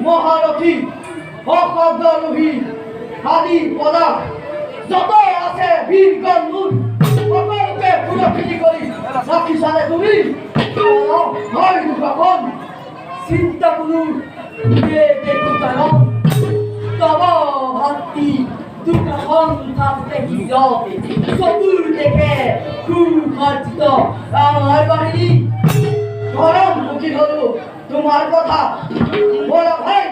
মহারথী অকদরহী হাদি পদা যত আছে বীরগণ নূর সকলকে পুরোপিটি করি সাক্ষী সালে তুমি হয় যখন চিন্তা করুন যে দেখুতারণ তব ভক্তি দুঃখন থাকতে হিজবে চতুর দেখে কুখর্জিত আমার বাহিনী গরম মুখী হলো তোমার কথা বলা ভাই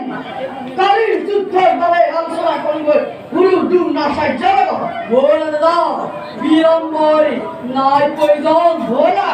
কালীর যুদ্ধের দলে আলোচনা করিব গুরু দু না সাহায্য বলে দাদা বিলম্বরে নাই প্রয়োজন ভোলা